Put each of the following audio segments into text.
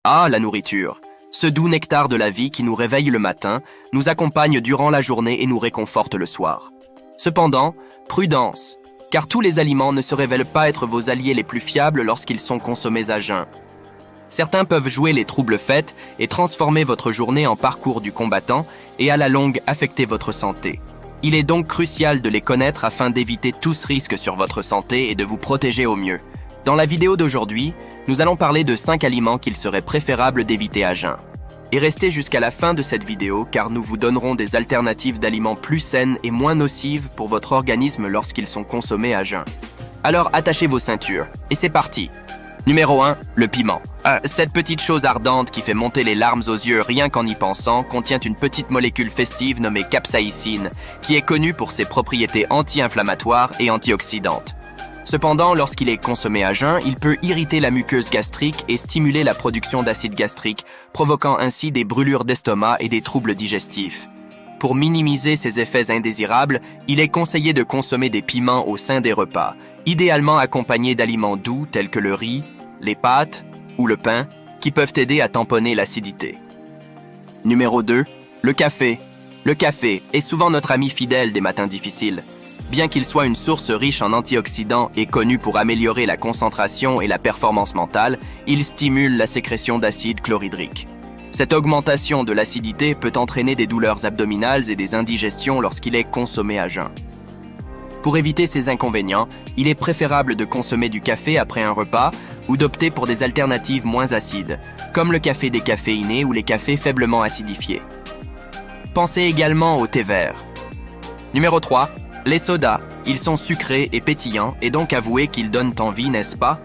Ah, la nourriture. Ce doux nectar de la vie qui nous réveille le matin, nous accompagne durant la journée et nous réconforte le soir. Cependant, prudence, car tous les aliments ne se révèlent pas être vos alliés les plus fiables lorsqu'ils sont consommés à jeun. Certains peuvent jouer les troubles faits et transformer votre journée en parcours du combattant et à la longue affecter votre santé. Il est donc crucial de les connaître afin d'éviter tout risque sur votre santé et de vous protéger au mieux. Dans la vidéo d'aujourd'hui, nous allons parler de 5 aliments qu'il serait préférable d'éviter à jeun. Et restez jusqu'à la fin de cette vidéo car nous vous donnerons des alternatives d'aliments plus saines et moins nocives pour votre organisme lorsqu'ils sont consommés à jeun. Alors attachez vos ceintures, et c'est parti. Numéro 1, le piment. Cette petite chose ardente qui fait monter les larmes aux yeux rien qu'en y pensant contient une petite molécule festive nommée capsaïcine, qui est connue pour ses propriétés anti-inflammatoires et antioxydantes. Cependant, lorsqu'il est consommé à jeun, il peut irriter la muqueuse gastrique et stimuler la production d'acide gastrique, provoquant ainsi des brûlures d'estomac et des troubles digestifs. Pour minimiser ces effets indésirables, il est conseillé de consommer des piments au sein des repas, idéalement accompagnés d'aliments doux tels que le riz, les pâtes ou le pain, qui peuvent aider à tamponner l'acidité. Numéro 2, le café. Le café est souvent notre ami fidèle des matins difficiles. Bien qu'il soit une source riche en antioxydants et connu pour améliorer la concentration et la performance mentale, il stimule la sécrétion d'acide chlorhydrique. Cette augmentation de l'acidité peut entraîner des douleurs abdominales et des indigestions lorsqu'il est consommé à jeun. Pour éviter ces inconvénients, il est préférable de consommer du café après un repas ou d'opter pour des alternatives moins acides, comme le café décaféiné ou les cafés faiblement acidifiés. Pensez également au thé vert. Numéro 3. Les sodas, ils sont sucrés et pétillants et donc avouez qu'ils donnent envie, n'est-ce pas?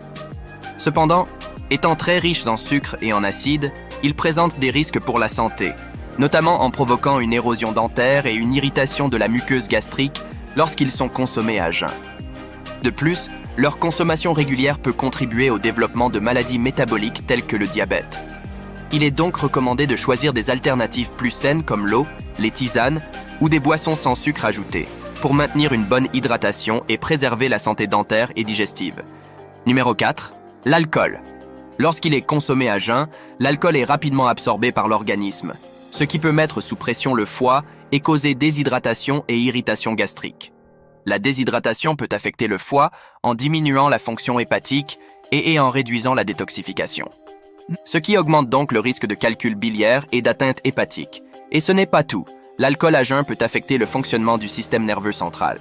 Cependant, étant très riches en sucre et en acide, ils présentent des risques pour la santé, notamment en provoquant une érosion dentaire et une irritation de la muqueuse gastrique lorsqu'ils sont consommés à jeun. De plus, leur consommation régulière peut contribuer au développement de maladies métaboliques telles que le diabète. Il est donc recommandé de choisir des alternatives plus saines comme l'eau, les tisanes ou des boissons sans sucre ajouté, pour maintenir une bonne hydratation et préserver la santé dentaire et digestive. Numéro 4. L'alcool. Lorsqu'il est consommé à jeun, l'alcool est rapidement absorbé par l'organisme, ce qui peut mettre sous pression le foie et causer déshydratation et irritation gastrique. La déshydratation peut affecter le foie en diminuant la fonction hépatique et en réduisant la détoxification. Ce qui augmente donc le risque de calcul biliaire et d'atteinte hépatique. Et ce n'est pas tout. L'alcool à jeun peut affecter le fonctionnement du système nerveux central.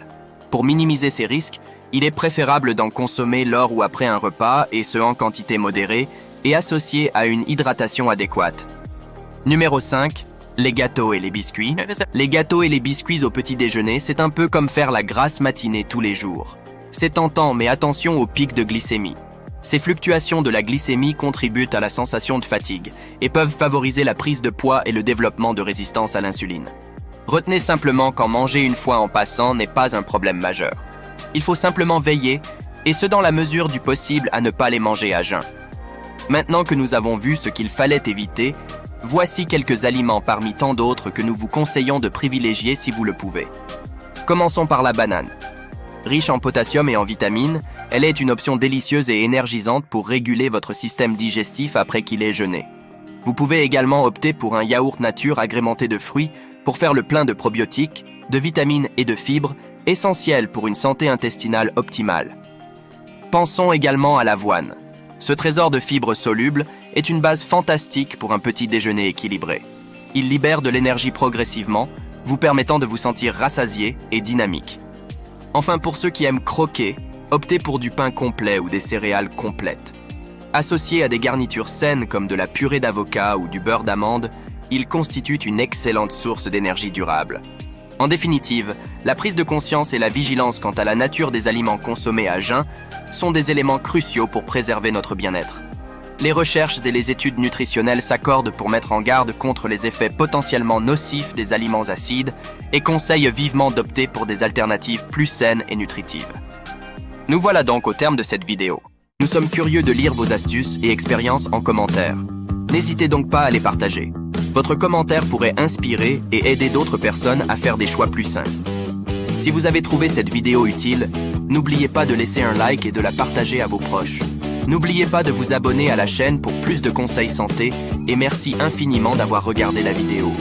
Pour minimiser ces risques, il est préférable d'en consommer lors ou après un repas, et ce en quantité modérée, et associé à une hydratation adéquate. Numéro 5. Les gâteaux et les biscuits. Les gâteaux et les biscuits au petit déjeuner, c'est un peu comme faire la grasse matinée tous les jours. C'est tentant, mais attention au pic de glycémie. Ces fluctuations de la glycémie contribuent à la sensation de fatigue et peuvent favoriser la prise de poids et le développement de résistance à l'insuline. Retenez simplement qu'en manger une fois en passant n'est pas un problème majeur. Il faut simplement veiller, et ce dans la mesure du possible, à ne pas les manger à jeun. Maintenant que nous avons vu ce qu'il fallait éviter, voici quelques aliments parmi tant d'autres que nous vous conseillons de privilégier si vous le pouvez. Commençons par la banane. Riche en potassium et en vitamines, elle est une option délicieuse et énergisante pour réguler votre système digestif après qu'il ait jeûné. Vous pouvez également opter pour un yaourt nature agrémenté de fruits pour faire le plein de probiotiques, de vitamines et de fibres, essentiels pour une santé intestinale optimale. Pensons également à l'avoine. Ce trésor de fibres solubles est une base fantastique pour un petit déjeuner équilibré. Il libère de l'énergie progressivement, vous permettant de vous sentir rassasié et dynamique. Enfin, pour ceux qui aiment croquer, optez pour du pain complet ou des céréales complètes. Associés à des garnitures saines comme de la purée d'avocat ou du beurre d'amande, ils constituent une excellente source d'énergie durable. En définitive, la prise de conscience et la vigilance quant à la nature des aliments consommés à jeun sont des éléments cruciaux pour préserver notre bien-être. Les recherches et les études nutritionnelles s'accordent pour mettre en garde contre les effets potentiellement nocifs des aliments acides et conseillent vivement d'opter pour des alternatives plus saines et nutritives. Nous voilà donc au terme de cette vidéo. Nous sommes curieux de lire vos astuces et expériences en commentaire. N'hésitez donc pas à les partager. Votre commentaire pourrait inspirer et aider d'autres personnes à faire des choix plus sains. Si vous avez trouvé cette vidéo utile, n'oubliez pas de laisser un like et de la partager à vos proches. N'oubliez pas de vous abonner à la chaîne pour plus de conseils santé et merci infiniment d'avoir regardé la vidéo.